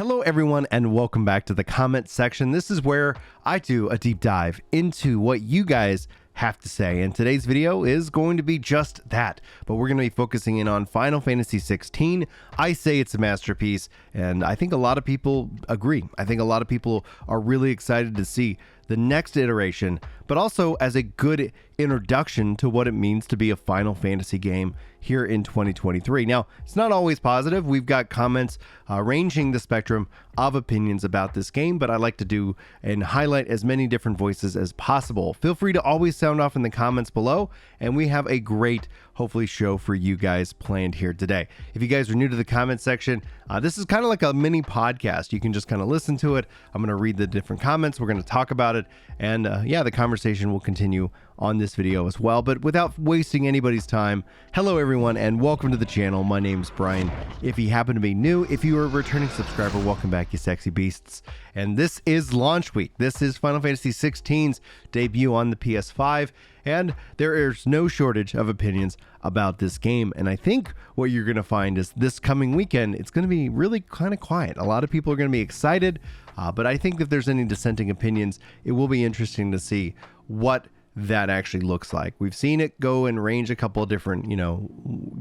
Hello everyone and welcome back to the comment section. This is where I do a deep dive into what you guys have to say, and today's video is going to be just that, but we're going to be focusing in on Final Fantasy 16. I say it's a masterpiece, and I think a lot of people agree. I think a lot of people are really excited to see the next iteration, but also as a good introduction to what it means to be a Final Fantasy game here in 2023. Now, it's not always positive. We've got comments ranging the spectrum of opinions about this game, but I like to do and highlight as many different voices as possible. Feel free to always sound off in the comments below, and we have a great, hopefully, show for you guys planned here today. If you guys are new to the comment section, this is kind of like a mini podcast. You can just kind of listen to it. I'm going to read the different comments. We're going to talk about it, and yeah, the conversation will continue on this video as well. But without wasting anybody's time, hello everyone and welcome to the channel. My name's Brian. If you happen to be new, if you are a returning subscriber, welcome back, you sexy beasts. And this is launch week. This is Final Fantasy 16's debut on the PS5, and there is no shortage of opinions about this game. And I think what you're going to find is this coming weekend, it's going to be really kind of quiet. A lot of people are going to be excited, but I think if there's any dissenting opinions, it will be interesting to see what that actually looks like. We've seen it go and range a couple of different,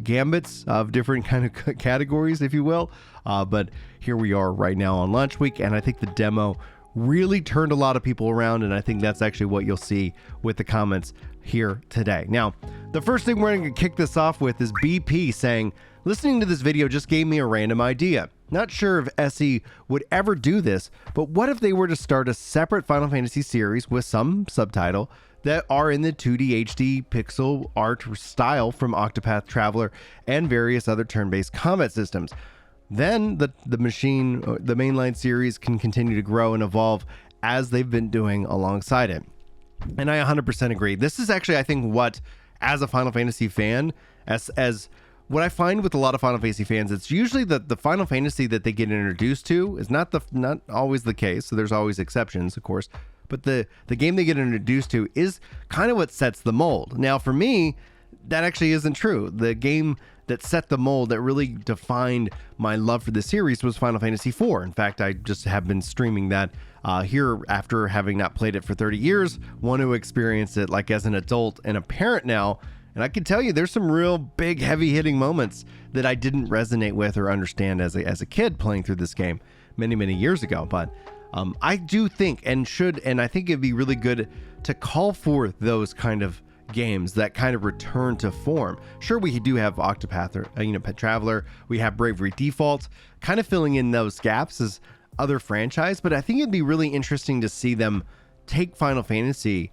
gambits of different kind of categories, if you will. But here we are right now on launch week, and I think the demo really turned a lot of people around, and I think that's actually what you'll see with the comments here today. Now, the first thing we're going to kick this off with is BP saying, listening to this video just gave me a random idea. Not sure if SE would ever do this, but what if they were to start a separate Final Fantasy series with some subtitle that are in the 2D HD pixel art style from Octopath Traveler and various other turn-based combat systems? Then the mainline series can continue to grow and evolve as they've been doing alongside it. And I 100% agree. This is actually, I think, what, as a Final Fantasy fan, as what I find with a lot of Final Fantasy fans, it's usually the Final Fantasy that they get introduced to is not always the case. So there's always exceptions, of course. But the game they get introduced to is kind of what sets the mold. Now, for me, that actually isn't true. The game that set the mold, that really defined my love for the series, was Final Fantasy IV. In fact, I just have been streaming that here after having not played it for 30 years, want to experience it like as an adult and a parent now. And I can tell you there's some real big, heavy-hitting moments that I didn't resonate with or understand as a kid playing through this game many, many years ago. But I do think and I think it'd be really good to call forth those kind of games that kind of return to form. Sure, we do have Octopath Traveler, we have Bravely Default, kind of filling in those gaps as other franchise, but I think it'd be really interesting to see them take Final Fantasy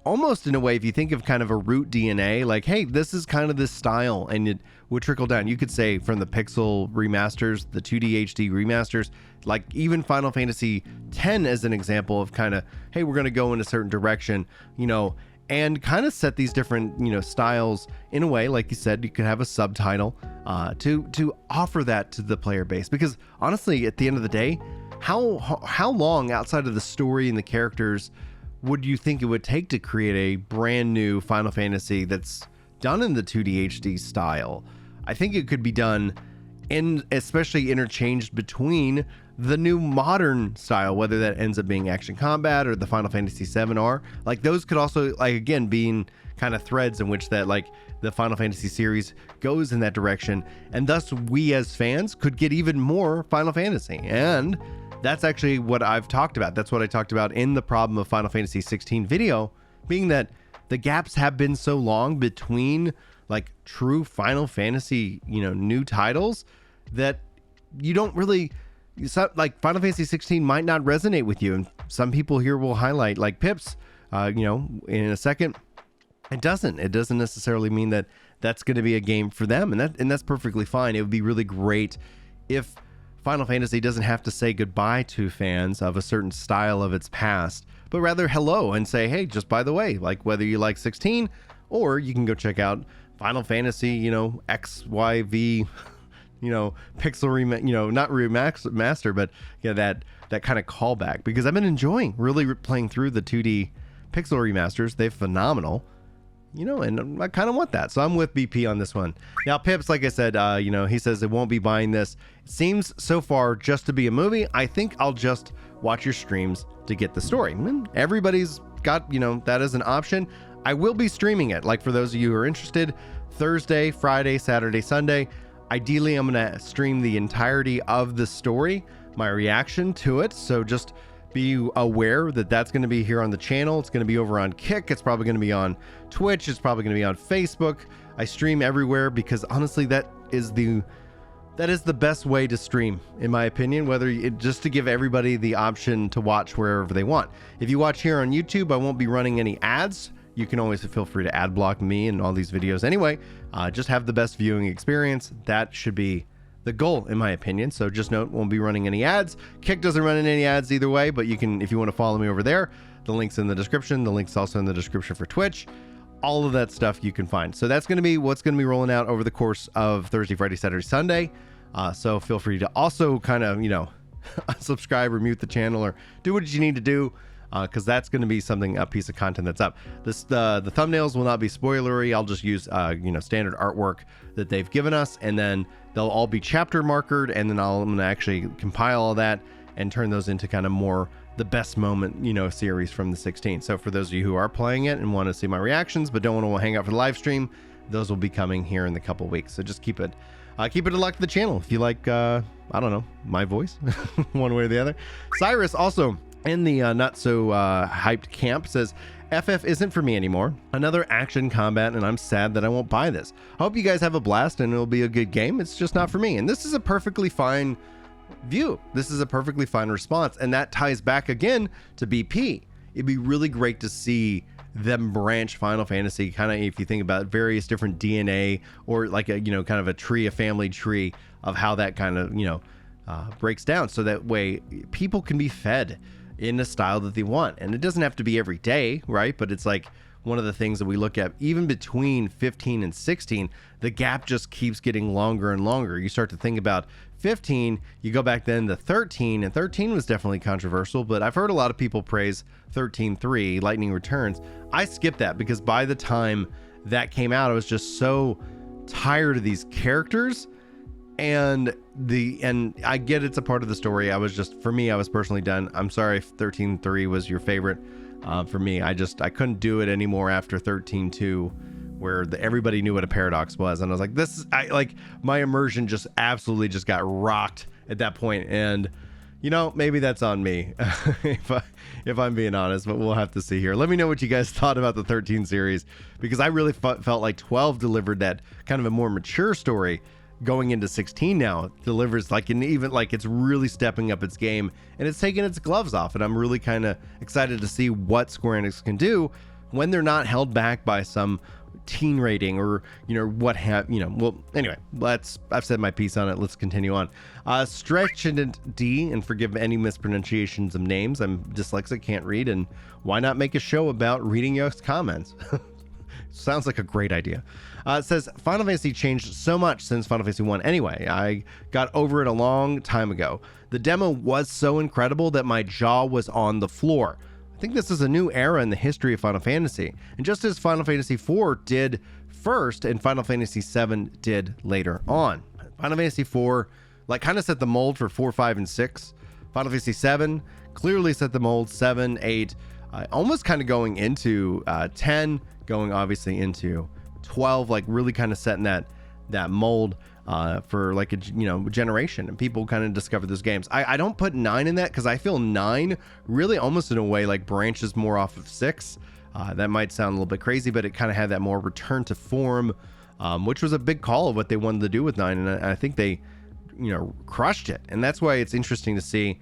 almost in a way, if you think of kind of a root DNA, like, hey, this is kind of this style, and it would trickle down. You could say from the pixel remasters, the 2D HD remasters, like even Final Fantasy X as an example of kind of, hey, we're going to go in a certain direction, and kind of set these different, styles in a way, like you said, you could have a subtitle to offer that to the player base. Because honestly, at the end of the day, how long outside of the story and the characters would you think it would take to create a brand new Final Fantasy that's done in the 2D HD style? I think it could be done especially interchanged between the new modern style, whether that ends up being action combat or the Final Fantasy 7R. Like those could also, like, again, being kind of threads in which that, like, the Final Fantasy series goes in that direction, and thus we as fans could get even more Final Fantasy. And that's actually what I've talked about. That's what I talked about in the problem of Final Fantasy 16 video, being that the gaps have been so long between like true Final Fantasy, new titles, that you don't really, like, Final Fantasy 16 might not resonate with you. And some people here will highlight, like Pipz, in a second, it doesn't necessarily mean that that's going to be a game for them. And that's perfectly fine. It would be really great if Final Fantasy doesn't have to say goodbye to fans of a certain style of its past, but rather hello and say, hey, just by the way, like, whether you like 16 or you can go check out Final Fantasy, XYV, pixel not remaster, but that kind of callback, because I've been enjoying really playing through the 2D pixel remasters. They're phenomenal. and I kind of want that. So I'm with BP on this one. Now, Pipz, like I said, he says it won't be buying this. It seems so far just to be a movie. I think I'll just watch your streams to get the story. And everybody's got, that as an option. I will be streaming it. Like for those of you who are interested, Thursday, Friday, Saturday, Sunday. Ideally, I'm going to stream the entirety of the story, my reaction to it. So just be aware that that's going to be here on the channel. It's going to be over on Kick. It's probably going to be on Twitch. It's probably going to be on Facebook. I stream everywhere because honestly, that is the best way to stream, in my opinion, just to give everybody the option to watch wherever they want. If you watch here on YouTube, I won't be running any ads. You can always feel free to ad block me and all these videos anyway. Just have the best viewing experience. That should be the goal, in my opinion. So just note, won't be running any ads. Kick doesn't run any ads either way, but you can, if you want to follow me over there, the link's in the description. The link's also in the description for Twitch. All of that stuff you can find. So that's going to be what's going to be rolling out over the course of Thursday, Friday, Saturday, Sunday. So feel free to also kind of, unsubscribe or mute the channel or do what you need to do. Because that's going to be a piece of content that's up. The thumbnails will not be spoilery. I'll just use standard artwork that they've given us, and then they'll all be chapter markered, and then I'm going to actually compile all that and turn those into kind of more the best moment series from the 16. So for those of you who are playing it and want to see my reactions but don't want to hang out for the live stream, those will be coming here in the couple weeks. So just keep it a look to the channel if you like my voice one way or the other. Cyrus also in the not so hyped camp says, FF isn't for me anymore. Another action combat, and I'm sad that I won't buy this. I hope you guys have a blast and it'll be a good game. It's just not for me. And this is a perfectly fine view. This is a perfectly fine response. And that ties back again to BP. It'd be really great to see them branch Final Fantasy, kind of, if you think about various different DNA or like a, kind of a tree, a family tree of how that kind of, breaks down. So that way people can be fed in the style that they want. And it doesn't have to be every day, right? But it's like one of the things that we look at, even between 15 and 16, the gap just keeps getting longer and longer. You start to think about 15, you go back then to 13, and 13 was definitely controversial, but I've heard a lot of people praise 13.3, Lightning Returns. I skipped that because by the time that came out, I was just so tired of these characters. And I get it's a part of the story. I was personally done. I'm sorry if 13.3 was your favorite. For me, I couldn't do it anymore after 13.2, where everybody knew what a paradox was, and I was like, my immersion just absolutely just got rocked at that point. And maybe that's on me if I'm being honest, but we'll have to see here. Let me know what you guys thought about the 13 series, because I really felt like 12 delivered that kind of a more mature story. Going into 16 now delivers it's really stepping up its game, and it's taking its gloves off, and I'm really kind of excited to see what Square Enix can do when they're not held back by some teen rating or well, anyway, I've said my piece on it. Let's continue on. StraightcheD, and forgive any mispronunciations of names, I'm dyslexic, can't read, and why not make a show about reading your comments? Sounds like a great idea. It says, Final Fantasy changed so much since Final Fantasy 1 anyway. I got over it a long time ago. The demo was so incredible that my jaw was on the floor. I think this is a new era in the history of Final Fantasy. And just as Final Fantasy 4 did first and Final Fantasy 7 did later on. Final Fantasy 4 kind of set the mold for 4, 5, and 6. Final Fantasy 7 clearly set the mold, 7, 8, almost kind of going into 10, going obviously into 12, really kind of setting that mold for a generation, and people kind of discovered those games. I don't put 9 in that because I feel 9 really almost in a way branches more off of 6. That might sound a little bit crazy, but it kind of had that more return to form, which was a big call of what they wanted to do with 9, and I think they crushed it. And that's why it's interesting to see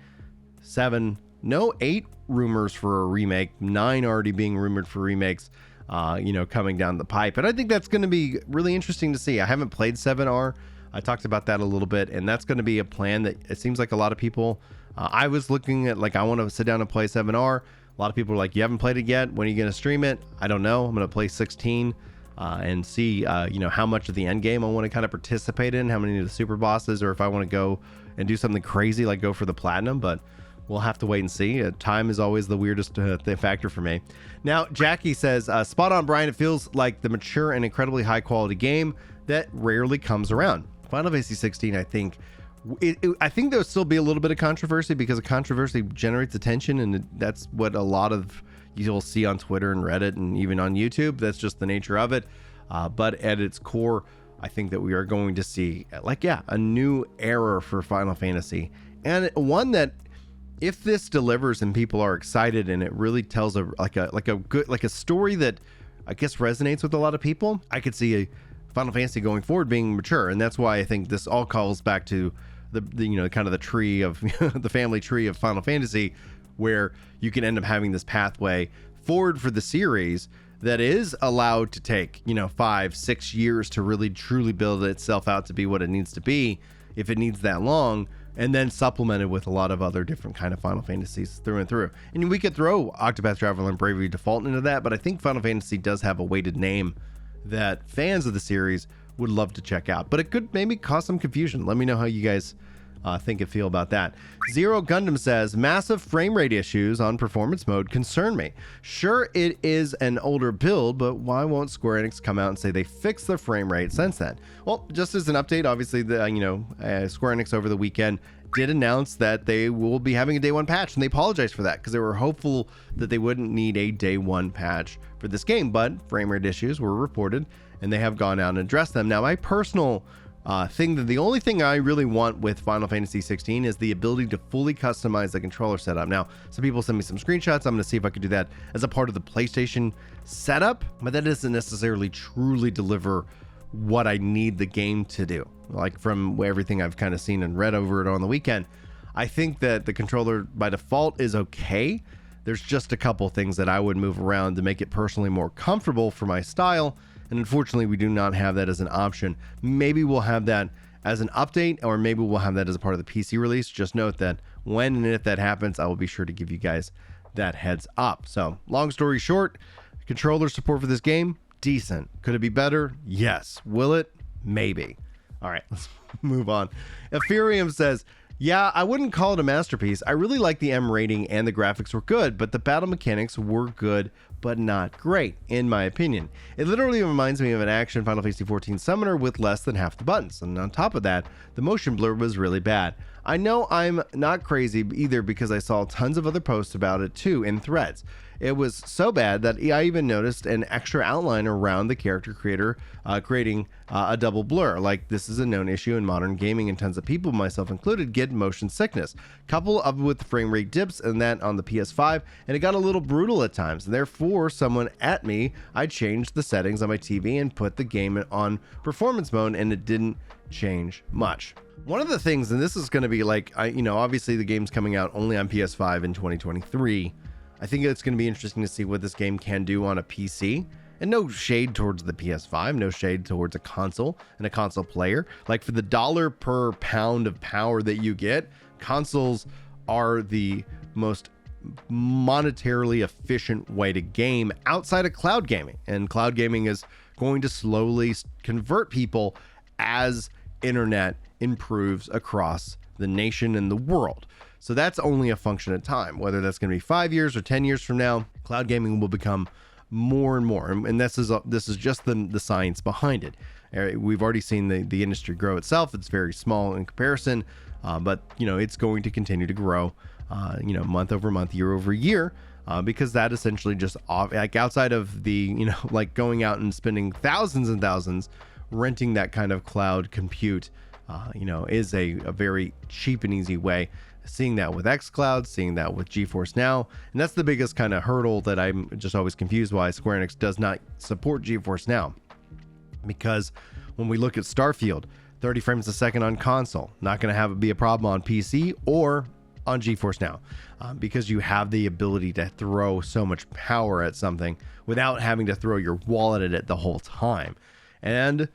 7, no 8 rumors for a remake, 9 already being rumored for remakes, coming down the pipe. And I think that's going to be really interesting to see. I haven't played 7R. I talked about that a little bit, and that's going to be a plan that it seems like a lot of people, I was looking at, I want to sit down and play 7R. A lot of people are like, you haven't played it yet? When are you going to stream it? I don't know. I'm going to play 16 and see, how much of the end game I want to kind of participate in, how many of the super bosses, or if I want to go and do something crazy, like go for the platinum. But we'll have to wait and see. Time is always the weirdest factor for me. Now, Jacky says, spot on, Brian. It feels like the mature and incredibly high quality game that rarely comes around. Final Fantasy 16, I think, I think there'll still be a little bit of controversy because controversy generates attention, and that's what a lot of you'll see on Twitter and Reddit and even on YouTube. That's just the nature of it. But at its core, I think that we are going to see a new era for Final Fantasy, and one that, if this delivers and people are excited and it really tells a story that I guess resonates with a lot of people, I could see a Final Fantasy going forward being mature. And that's why I think this all calls back to the kind of the tree of the family tree of Final Fantasy, where you can end up having this pathway forward for the series that is allowed to take 5-6 years to really truly build itself out to be what it needs to be, if it needs that long, and then supplemented with a lot of other different kind of Final Fantasies through and through. And we could throw Octopath Traveler and Bravely Default into that, but I think Final Fantasy does have a weighted name that fans of the series would love to check out. But it could maybe cause some confusion. Let me know how you guys think and feel about that. Zerogundam says, massive frame rate issues on performance mode concern me. Sure, it is an older build, but why won't Square Enix come out and say they fixed the frame rate since then? Well, just as an update, obviously, Square Enix over the weekend did announce that they will be having a day one patch, and they apologized for that because they were hopeful that they wouldn't need a day one patch for this game, but frame rate issues were reported, and they have gone out and addressed them. Now, my personal the only thing I really want with Final Fantasy 16 is the ability to fully customize the controller setup. Now, some people send me some screenshots. I'm going to see if I could do that as a part of the PlayStation setup, but that doesn't necessarily truly deliver what I need the game to do. Like from everything I've kind of seen and read over it on the weekend, I think that the controller by default is okay. There's just a couple things that I would move around to make it personally more comfortable for my style. And unfortunately, we do not have that as an option. Maybe we'll have that as an update, or maybe we'll have that as a part of the PC release. Just note that when and if that happens, I will be sure to give you guys that heads up. So, long story short, controller support for this game, decent. Could it be better? Yes. Will it? Maybe. All right, let's move on. Epherium says, yeah, I wouldn't call it a masterpiece. I really like the M rating and the graphics were good, but the battle mechanics were good, but not great, in my opinion. It literally reminds me of an action Final Fantasy XIV summoner with less than half the buttons. And on top of that, the motion blur was really bad. I know I'm not crazy either because I saw tons of other posts about it too in threads. It was so bad that I even noticed an extra outline around the character creator creating a double blur. Like, this is a known issue in modern gaming, and tons of people, myself included, get motion sickness. Couple of with frame rate dips, and that on the PS5, and it got a little brutal at times. And therefore, someone at me, I changed the settings on my TV and put the game on performance mode, and it didn't change much. One of the things, and this is going to be like, obviously the game's coming out only on PS5 in 2023. I think it's going to be interesting to see what this game can do on a PC. And no shade towards the PS5, no shade towards a console and a console player. Like, for the dollar per pound of power that you get, consoles are the most monetarily efficient way to game outside of cloud gaming. And cloud gaming is going to slowly convert people as internet improves across the nation and the world. So that's only a function of time. Whether that's going to be 5 years or 10 years from now, cloud gaming will become more and more. And this is just the science behind it. We've already seen the industry grow itself. It's very small in comparison, but it's going to continue to grow, month over month, year over year, because that essentially just like outside of the like going out and spending thousands and thousands renting that kind of cloud compute, is a very cheap and easy way. Seeing that with xCloud, seeing that with GeForce Now, and that's the biggest kind of hurdle that I'm just always confused why Square Enix does not support GeForce Now. Because when we look at Starfield, 30 frames a second on console, not going to be a problem on PC or on GeForce Now, because you have the ability to throw so much power at something without having to throw your wallet at it the whole time. And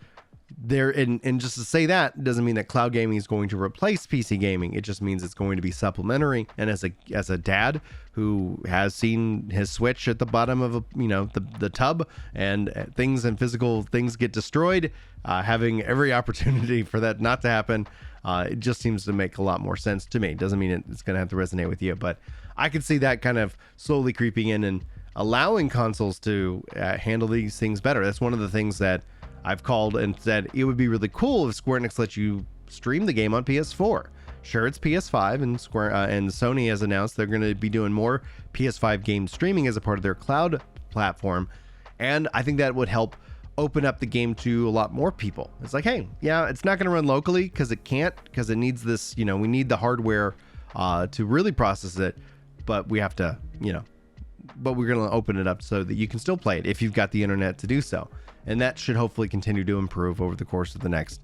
just to say that doesn't mean that cloud gaming is going to replace PC gaming. It just means it's going to be supplementary. And as a dad who has seen his Switch at the bottom of the tub and things and physical things get destroyed, having every opportunity for that not to happen, It just seems to make a lot more sense to me. Doesn't mean it's going to have to resonate with you, but I could see that kind of slowly creeping in and allowing consoles to handle these things better. That's one of the things that I've called and said it would be really cool if Square Enix lets you stream the game on PS4. Sure, it's PS5, and and Sony has announced they're going to be doing more PS5 game streaming as a part of their cloud platform, and I think that would help open up the game to a lot more people. It's like, hey, yeah, it's not going to run locally because it can't, because it needs this, we need the hardware to really process it, but we have to, but we're going to open it up so that you can still play it if you've got the internet to do so. And that should hopefully continue to improve over the course of the next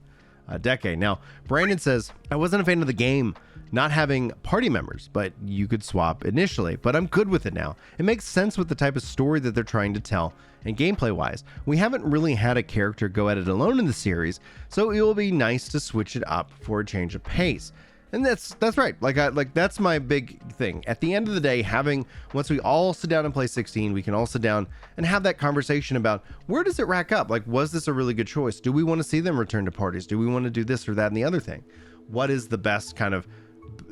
decade. Now, Brandon says, I wasn't a fan of the game not having party members, but you could swap initially, but I'm good with it now. It makes sense with the type of story that they're trying to tell, and gameplay wise, we haven't really had a character go at it alone in the series, so it will be nice to switch it up for a change of pace. And that's right. Like that's my big thing. At the end of the day, once we all sit down and play 16, we can all sit down and have that conversation about where does it rack up? Like, was this a really good choice? Do we want to see them return to parties? Do we want to do this or that and the other thing? What is the best kind of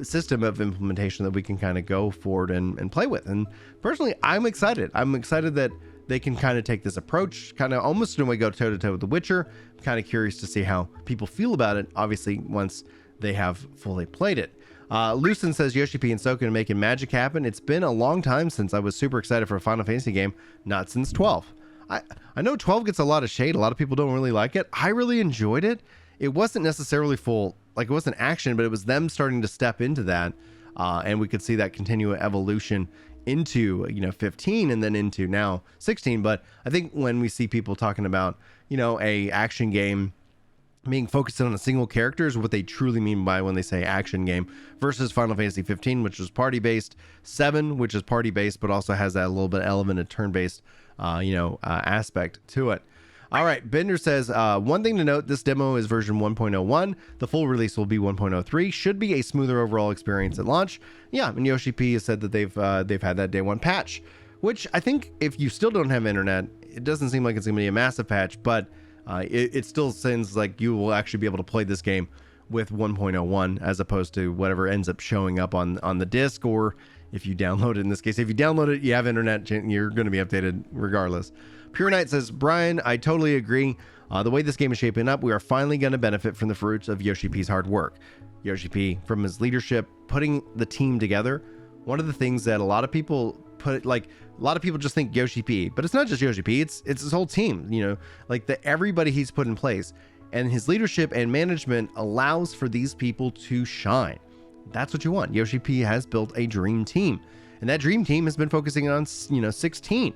system of implementation that we can kind of go forward and play with? And personally, I'm excited. I'm excited that they can kind of take this approach, kind of almost in a way go toe to toe with The Witcher. I'm kind of curious to see how people feel about it, obviously, once they have fully played it. Lucien says Yoshi P and Soken are making magic happen. It's been a long time since I was super excited for a Final Fantasy game, not since 12. I know 12 gets a lot of shade. A lot of people don't really like it. I really enjoyed it. It wasn't necessarily it wasn't action, but it was them starting to step into that. And we could see that continue evolution into 15 and then into now 16. But I think when we see people talking about a action game being focused on a single character is what they truly mean by when they say action game, versus Final Fantasy 15, which was party based, 7, which is party based but also has that little bit element of turn based aspect to it. All right, Bender says, one thing to note, this demo is version 1.01. The full release will be 1.03. Should be a smoother overall experience at launch. Yeah, and Yoshi P has said that they've had that day one patch, which I think if you still don't have internet, it doesn't seem like it's going to be a massive patch, but it still seems like you will actually be able to play this game with 1.01 as opposed to whatever ends up showing up on the disc, or if you download it. In this case, if you download it, you have internet, you're going to be updated regardless. Pure Knight says, Brian, I totally agree. The way this game is shaping up, we are finally going to benefit from the fruits of Yoshi P's hard work. Yoshi P, from his leadership, putting the team together. One of the things that a lot of people just think Yoshi P, but it's not just Yoshi P, it's his whole team, everybody he's put in place, and his leadership and management allows for these people to shine. That's what you want. Yoshi P has built a dream team, and that dream team has been focusing on 16.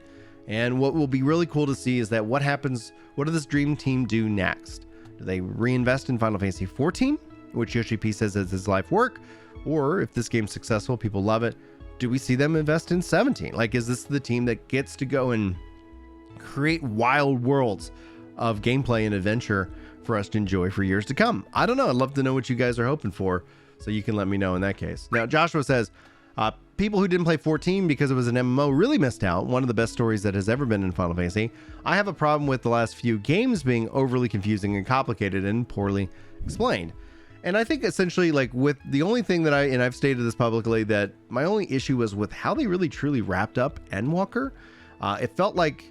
And what will be really cool to see is that what does this dream team do next? Do they reinvest in Final Fantasy 14, which Yoshi P says is his life work? Or if this game's successful, people love it, do we see them invest in 17? Is this the team that gets to go and create wild worlds of gameplay and adventure for us to enjoy for years to come? I don't know. I'd love to know what you guys are hoping for, so you can let me know in that case. Now, Joshua says, people who didn't play 14 because it was an MMO really missed out. One of the best stories that has ever been in Final Fantasy. I have a problem with the last few games being overly confusing and complicated and poorly explained. And I think essentially, with the only thing that I've stated this publicly, that my only issue was with how they really truly wrapped up Endwalker. It felt like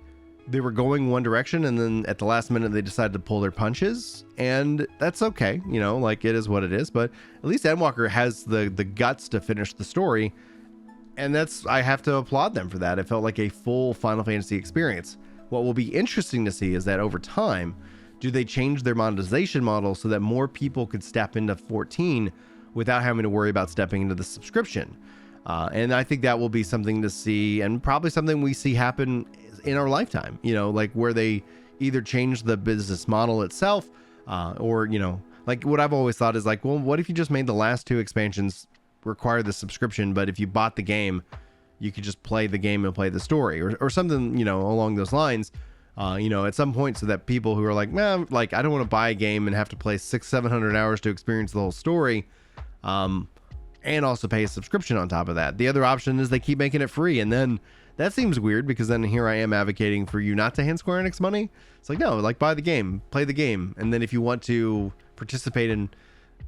they were going one direction, and then at the last minute they decided to pull their punches, and that's okay. It is what it is, but at least Endwalker has the guts to finish the story, and I have to applaud them for that. It felt like a full Final Fantasy experience. What will be interesting to see is that over time, do they change their monetization model so that more people could step into 14 without having to worry about stepping into the subscription? And I think that will be something to see, and probably something we see happen in our lifetime, where they either change the business model itself, or, what I've always thought is well, what if you just made the last 2 expansions require the subscription, but if you bought the game, you could just play the game and play the story, or something, along those lines. At some point, so that people who are I don't want to buy a game and have to play 600-700 hours to experience the whole story, and also pay a subscription on top of that. The other option is they keep making it free, and then that seems weird, because then here I am advocating for you not to hand Square Enix money. It's no, buy the game, play the game, and then if you want to participate in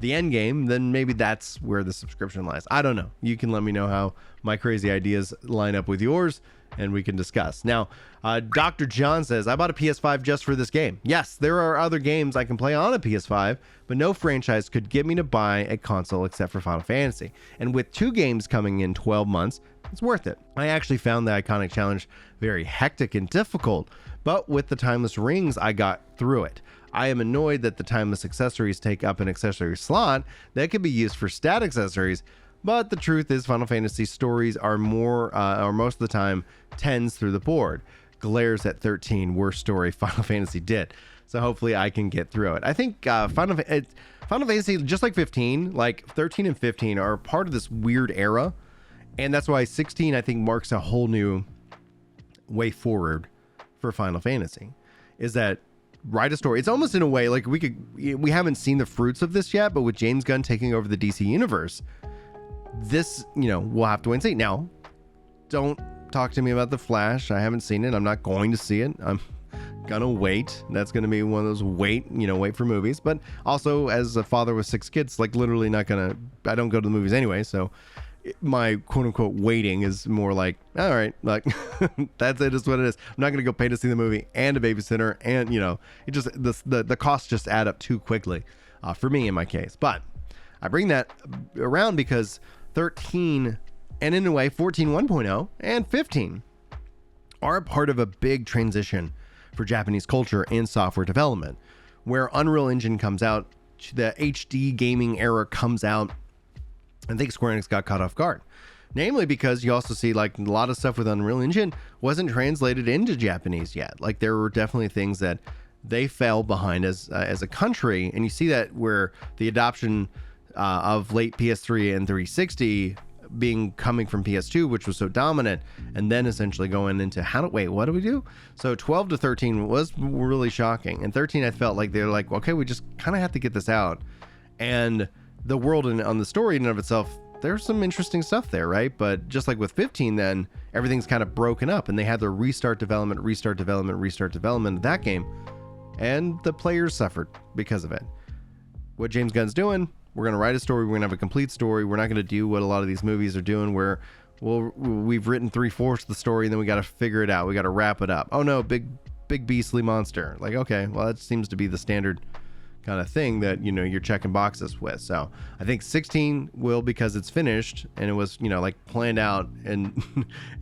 the end game, then maybe that's where the subscription lies. I don't know. You can let me know how my crazy ideas line up with yours, and we can discuss. Now, Dr. John says, I bought a PS5 just for this game. Yes, there are other games I can play on a PS5, but no franchise could get me to buy a console except for Final Fantasy. And with 2 games coming in 12 months, it's worth it. I actually found the Iconic Challenge very hectic and difficult, but with the Timeless Rings, I got through it. I am annoyed that the Timeless accessories take up an accessory slot that could be used for stat accessories, but the truth is Final Fantasy stories are most of the time 10s through the board. Glares at 13, worst story Final Fantasy did. So hopefully I can get through it. I think Final Fantasy, just like 15, like 13 and 15 are part of this weird era. And that's why 16, I think, marks a whole new way forward for Final Fantasy. Is that write a story. It's almost in a way like we haven't seen the fruits of this yet, but with James Gunn taking over the DC universe, this, we'll have to wait and see. Now, don't talk to me about The Flash. I haven't seen it. I'm not going to see it. I'm gonna wait. That's gonna be one of those wait for movies. But also, as a father with 6 kids, like literally I don't go to the movies anyway, so my quote unquote waiting is more like, all right, like that's it, is what it is. I'm not going to go pay to see the movie and a babysitter, and it just, the costs just add up too quickly for me in my case. But I bring that around because 13 and in a way 14 1.0 and 15 are a part of a big transition for Japanese culture and software development, where Unreal Engine comes out, the HD gaming era comes out. I think Square Enix got caught off guard, namely because you also see like a lot of stuff with Unreal Engine wasn't translated into Japanese yet. Like there were definitely things that they fell behind as a country, and you see that where the adoption of late PS3 and 360 coming from PS2, which was so dominant, and then essentially going into what do we do? So 12 to 13 was really shocking, and 13 I felt like they're like, okay, we just kind of have to get this out. And the world on the story in and of itself, there's some interesting stuff there, right? But just like with 15, then everything's kind of broken up, and they had to restart development of that game, and the players suffered because of it. What James Gunn's doing, we're going to write a story, we're going to have a complete story. We're not going to do what a lot of these movies are doing, where we've written 3/4 of the story, and then we got to figure it out, we got to wrap it up. Oh no, big beastly monster. Like, okay, well, that seems to be the standard kind of thing that you're checking boxes with. So I think 16 will, because it's finished and it was like planned out, and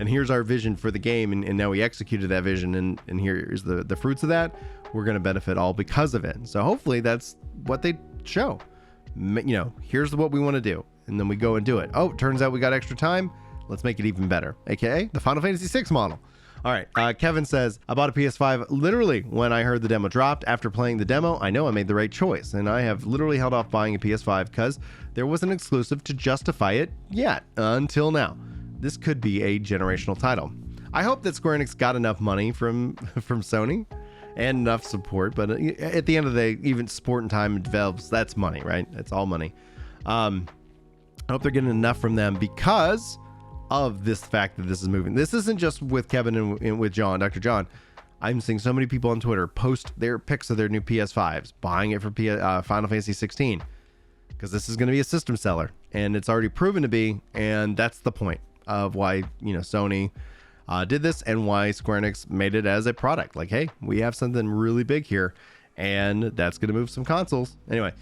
and here's our vision for the game, and now we executed that vision, and here's the fruits of that. We're going to benefit all because of it. So hopefully that's what they show. Here's what we want to do, and then we go and do it. Oh, turns out we got extra time, let's make it even better, aka the Final Fantasy 6 model. All right, Kevin says, I bought a PS5 literally when I heard the demo dropped. After playing the demo, I know I made the right choice, and I have literally held off buying a PS5 because there was an exclusive to justify it yet, until now. This could be a generational title. I hope that Square Enix got enough money from Sony and enough support, but at the end of the day, even support and time develops, that's money, right? It's all money. I hope they're getting enough from them because of this fact that this is moving. This isn't just with Kevin and with John, Dr. John. I'm seeing so many people on Twitter post their pics of their new PS5s, buying it for Final Fantasy 16, because this is going to be a system seller, and it's already proven to be, and that's the point of why Sony did this, and why Square Enix made it as a product. Like, hey, we have something really big here, and that's going to move some consoles. Anyway,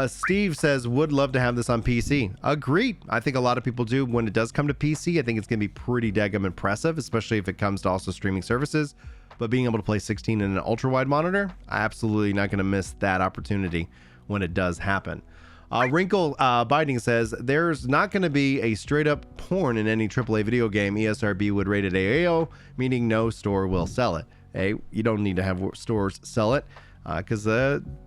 Steve says, would love to have this on PC. Agreed. I think a lot of people do. When it does come to PC, I think it's going to be pretty daggum impressive, especially if it comes to also streaming services. But being able to play 16 in an ultra wide monitor, absolutely not going to miss that opportunity when it does happen. Winkle Abiding says, there's not going to be a straight up porn in any AAA video game. ESRB would rate it AAO, meaning no store will sell it. Hey, you don't need to have stores sell it, because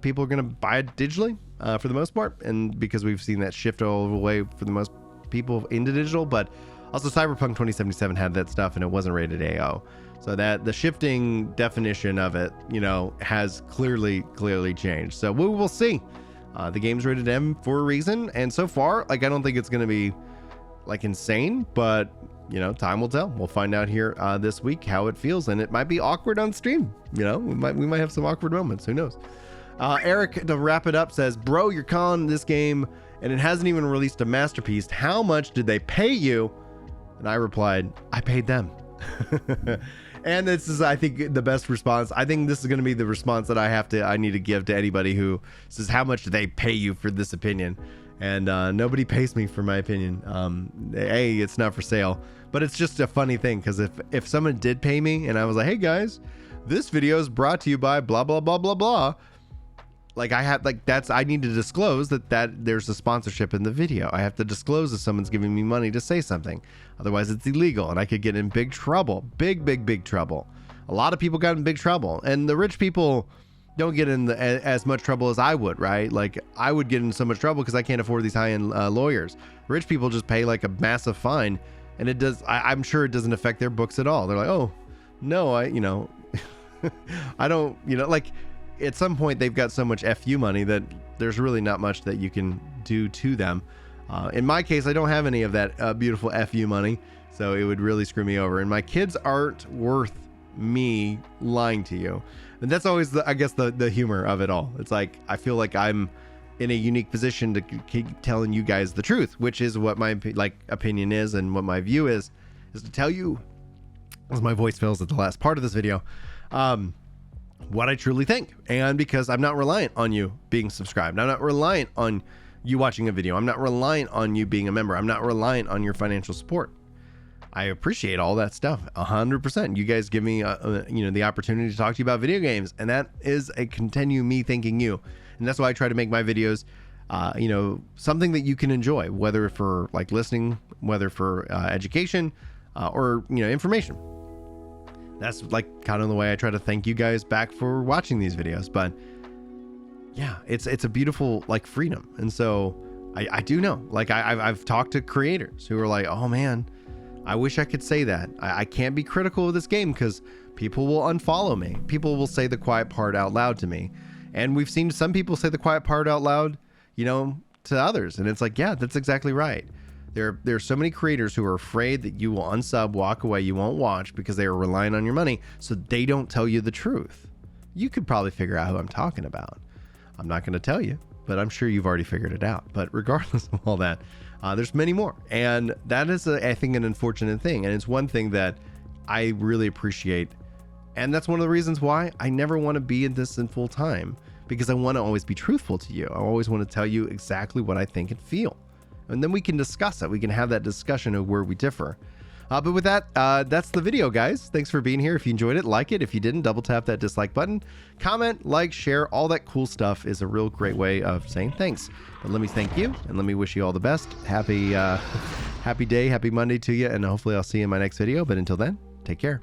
people are going to buy it digitally for the most part, and because we've seen that shift all the way for the most people into digital. But also Cyberpunk 2077 had that stuff, and it wasn't rated AO. So that the shifting definition of it, has clearly changed. So we will see. The game's rated M for a reason, and so far, I don't think it's going to be insane, but time will tell. We'll find out here this week how it feels, and it might be awkward on stream. We might have some awkward moments. Who knows? Eric, to wrap it up, says, bro, you're calling this game and it hasn't even released a masterpiece. How much did they pay you? And I replied, I paid them. And this is, I think, the best response. I think this is going to be the response that I need to give to anybody who says, how much do they pay you for this opinion? And nobody pays me for my opinion. A, it's not for sale, but it's just a funny thing, because if someone did pay me and I was like, hey guys, this video is brought to you by blah, blah, blah, blah, blah. Like I need to disclose that there's a sponsorship in the video. I have to disclose if someone's giving me money to say something. Otherwise it's illegal and I could get in big trouble. Big trouble. A lot of people got in big trouble, and the rich people don't get in as much trouble as I would, right? Like I would get in so much trouble because I can't afford these high-end lawyers. Rich people just pay like a massive fine, and I'm sure it doesn't affect their books at all. They're like, oh no, I don't, like, at some point they've got so much FU money that there's really not much that you can do to them. In my case, I don't have any of that beautiful FU money, so it would really screw me over. And my kids aren't worth me lying to you. And that's always the humor of it all. It's like, I feel like I'm in a unique position to keep telling you guys the truth, which is what my opinion is, and what my view is to tell you, as my voice fails at the last part of this video, what I truly think. And because I'm not reliant on you being subscribed, I'm not reliant on you watching a video, I'm not reliant on you being a member, I'm not reliant on your financial support. I appreciate all that stuff 100%. You guys give me the opportunity to talk to you about video games, and that is a continue me thanking you. And that's why I try to make my videos something that you can enjoy, whether for like listening, whether for education, or information. That's like kind of the way I try to thank you guys back for watching these videos. But yeah, it's a beautiful like freedom. And so I do know, like I've talked to creators who are like, oh man, I wish I could say that. I can't be critical of this game because people will unfollow me. People will say the quiet part out loud to me. And we've seen some people say the quiet part out loud, to others. And it's like, yeah, that's exactly right. There's so many creators who are afraid that you will unsub, walk away, you won't watch because they are relying on your money, so they don't tell you the truth. You could probably figure out who I'm talking about. I'm not going to tell you, but I'm sure you've already figured it out. But regardless of all that, there's many more. And that is, I think, an unfortunate thing. And it's one thing that I really appreciate. And that's one of the reasons why I never want to be in this in full time, because I want to always be truthful to you. I always want to tell you exactly what I think and feel. And then we can discuss it. We can have that discussion of where we differ. But with that, that's the video, guys. Thanks for being here. If you enjoyed it, like it. If you didn't, double tap that dislike button. Comment, like, share, all that cool stuff is a real great way of saying thanks. But let me thank you, and let me wish you all the best. Happy day, happy Monday to you, and hopefully I'll see you in my next video. But until then, take care.